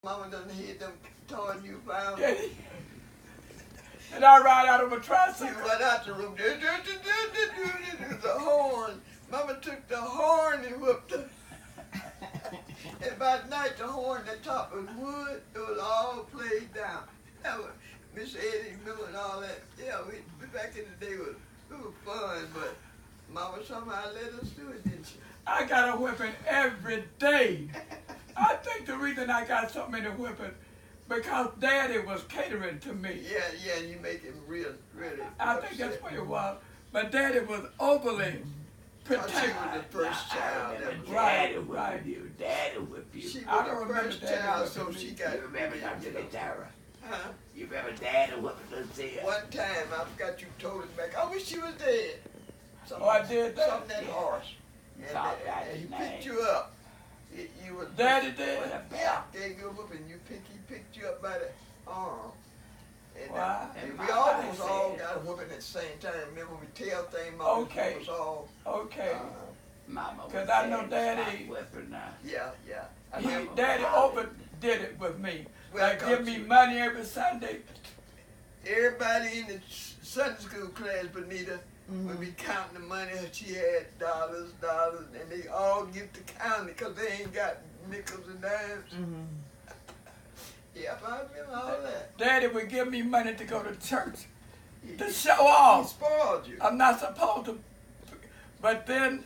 Mama done hit them toys you found. Yeah. And I ride out of a tricycle. You went out the room. The horn. Mama took the horn and whooped her. And by night, the horn, the top was wood. It was all played down. That was Miss Eddie Miller and all that. Yeah, we back in the day it was fun, but Mama somehow let us do it, didn't she? I got a whipping every day. I think the reason I got so many whippings because Daddy was catering to me. Yeah, you make him really. I think that's what it was. But Daddy was overly protective. She was the first child. Daddy whipped you. Daddy whipped you. She I was don't the remember first Daddy child, whipping so me. she got. You remember Dr. Latora? Huh? You remember Daddy whipping Lucille? One time, I forgot you told us back. I wish she was dead. Oh, I did that? Something that harsh. And he picked you up. You was Daddy did? Yeah, gave you a whooping. He picked you up by the arm. And, wow. And we almost all got a whooping at the same time. Remember we tail thing, Mama? Okay. Was all, okay. Mama was Because I know Daddy. Whipping her. Yeah. Daddy overdid it with me. Well, Like give me money every Sunday. Everybody in the Sunday school class, Benita, would be counting the money she had, dollars, and they all get to count it because they ain't got nickels and dimes. Yep, I remember all that. Daddy would give me money to go to church to show off. He spoiled you. I'm not supposed to, but then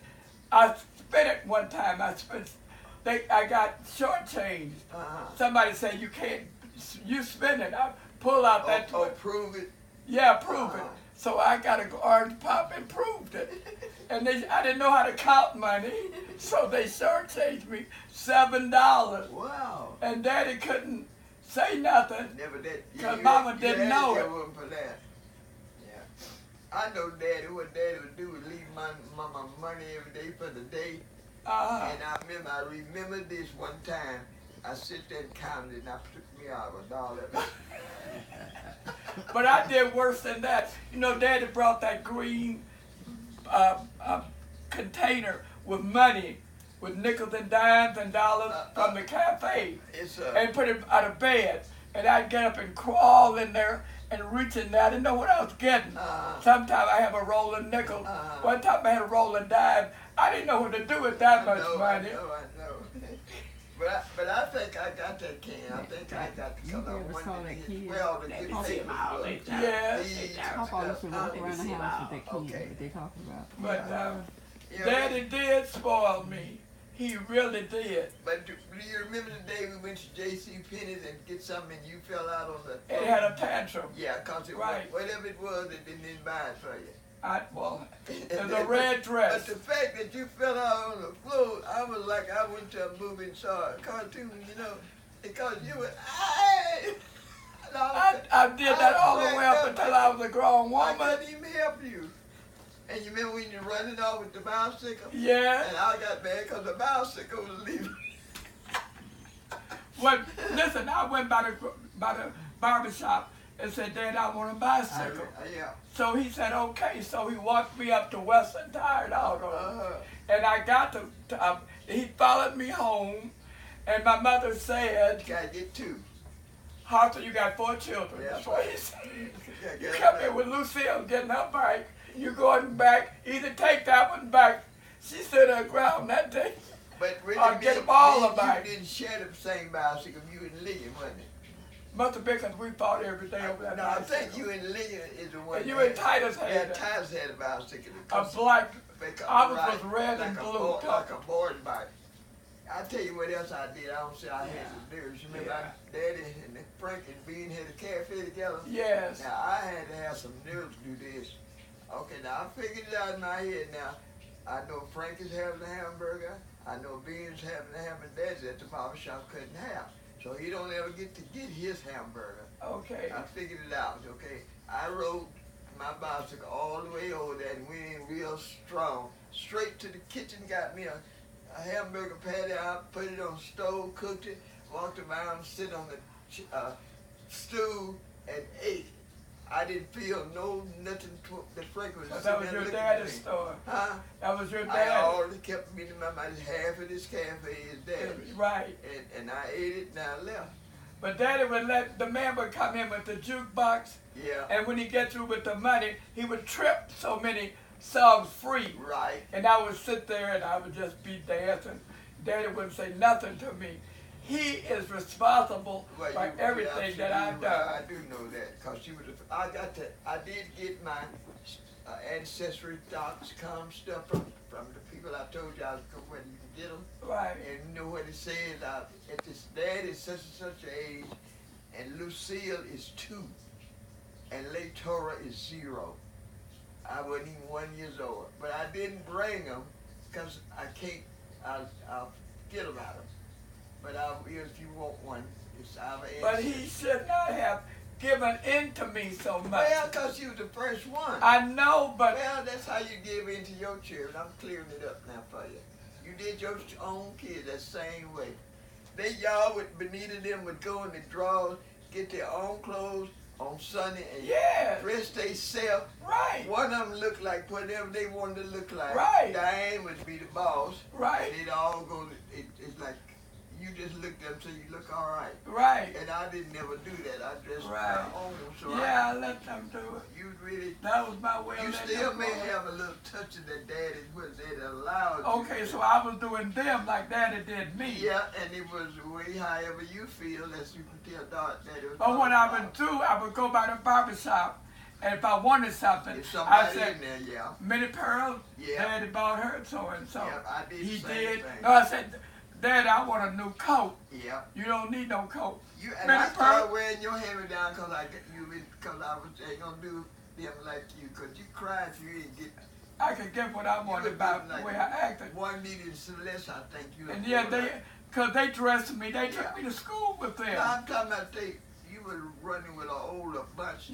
I spent it one time. I got shortchanged. Somebody said you can't, you spend it. I pull out that. Prove it. Yeah, prove it. So I got an orange pop and proved it. And I didn't know how to count money, so they shortchanged me $7. Wow. And Daddy couldn't say nothing. Never did. Because Mama didn't know it. For that. Yeah. I know what Daddy would do was leave my Mama money every day for the day. And I remember this one time. I sit there and counted it, and I took me out $1. But I did worse than that. You know, Daddy brought that green container with money, with nickels and dimes and dollars from the cafe, and put it out of bed. And I'd get up and crawl in there and reach in there. I didn't know what I was getting. Sometimes I have a roll of nickels. One time I had a roll of dimes. I didn't know what to do with that much money. I know. But I think I got that can. I think I got the color. You ever saw that kid? Well, the good thing. Yes. Papa used to walk around the house with that kid that they talking about. But Daddy did spoil me. He really did. But do you remember the day we went to J.C. Penney's and get something and you fell out on the... It had a tantrum. Yeah, because whatever it was, they didn't buy it for you. It was a red dress. But the fact that you fell out on the floor, I was like, I went to a movie and saw a cartoon, because you were, I did that all the way up until I was a grown woman. I couldn't even help you. And you remember when you were running off with the bicycle? Yeah. And I got mad because the bicycle was leaving. Well, listen, I went by the barbershop and said, Dad, I want a bicycle. Yeah. So he said, okay. So he walked me up to Western Tire Auto. And I got he followed me home. And my mother said, you gotta get 2. Arthur, you got 4 children. Yeah. That's what he said. You come here with Lucille getting her bike. You going back, either take that one back. She stood her ground that day. But really, get them all a bike. You didn't share the same bicycle, you and Lillian, wasn't it? Must have been because we fought every day over that bicycle. I think you and Lillian is the one. And you and Titus had it. Titus had a bicycle. A black, ours was red and blue. Like a board bike. I tell you what else I did. I don't say I had some nerves. Remember, Daddy and Frank and Bean had a cafe together? Yes. Now, I had to have some nerves to do this. Okay, now I figured it out in my head now. I know Frank is having a hamburger. I know Bean's having a hamburger. Dad's at the barber shop cutting hair. So he don't ever get to get his hamburger. Okay. I figured it out, okay? I rode my bicycle all the way over there and went in real strong. Straight to the kitchen, got me a hamburger patty out, put it on the stove, cooked it, walked around, sit on the stool, and ate. I didn't feel nothing the fragrance. That was your daddy's store. Huh? That was your I dad. already kept meeting my half of this cafe is daddy's. Right. And I ate it and I left. But Daddy would let the man would come in with the jukebox. Yeah. And when he get through with the money, he would trip so many songs free. Right. And I would sit there and I would just be dancing. Daddy wouldn't say nothing to me. He is responsible for everything that I've done. I do know that, cause she was. I did get my ancestry docs, stuff from the people I told you I was going to get them. Right. And you know what it says? If his dad is such and such an age, and Lucille is 2, and Latora is 0. I wasn't even 1 year old, but I didn't bring them, cause I can't. I'll forget about them. But if you want one, it's our age. But he should not have given in to me so much. Well, because you was the first one. I know, but... Well, that's how you give in to your children. I'm clearing it up now for you. You did your own kids that same way. Y'all with Benita them would go in the drawers, get their own clothes on Sunday and dress themselves. Right. One of them looked like whatever they wanted to look like. Right. Diane would be the boss. Right. And it all goes, it's like, you just looked up so you look all right. Right. And I didn't never do that. I dressed right. my own. So I let them do it. You really. That was my way. You still may have a little touch of that daddy, what they allowed. Okay, so I was doing them like Daddy did me. Yeah, and it was way however you feel, as you can tell Daddy was. But what I would do, I would go by the barber shop, and if I wanted something, I said, in there, Minnie Pearl, Daddy bought her so and so. Yeah, I did. He the same did. thing. No, I said, Daddy, I want a new coat. Yeah. You don't need no coat. And I started wearing your hand-me-down because I was gonna do them like you, because you cried if you didn't get. I could get what I wanted about the way I acted. One needed Celeste, I think you. And because they dressed me, they took me to school with them. No, I'm talking about you were running with an older bunch.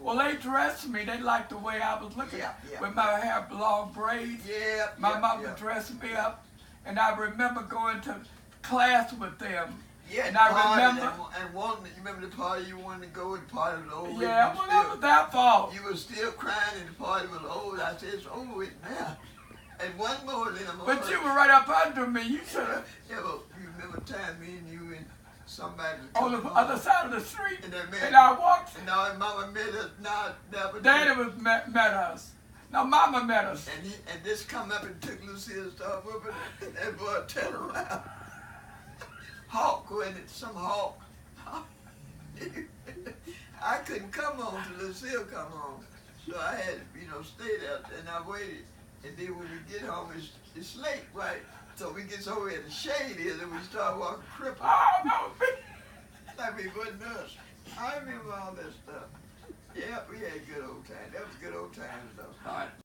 Well, they dressed me. They liked the way I was looking with my hair long braids. My mom would dress me up. And I remember going to class with them. Yeah, and I remember. You remember the party you wanted to go, the party was over. Yeah, well, that was that fault. You were still crying and the party was over. I said, it's over with now. And one more, then I'm But you were right up under me. You should have. Yeah, but you remember time me and you and somebody. On the other side of the street. And I walked. And now Mama met us. Daddy met us. No, Mama met us. And this come up and took Lucille's stuff up and that boy turned around. Hawk, wasn't it? Some hawk. I couldn't come home till Lucille come home. So I had to, stay there and I waited. And then when we get home, it's late, right? So we get over where the shade is and we start walking crippled. Oh, no. Like we wasn't us. I remember all that stuff. Yeah, we had good old times. That was good old times, though. All right.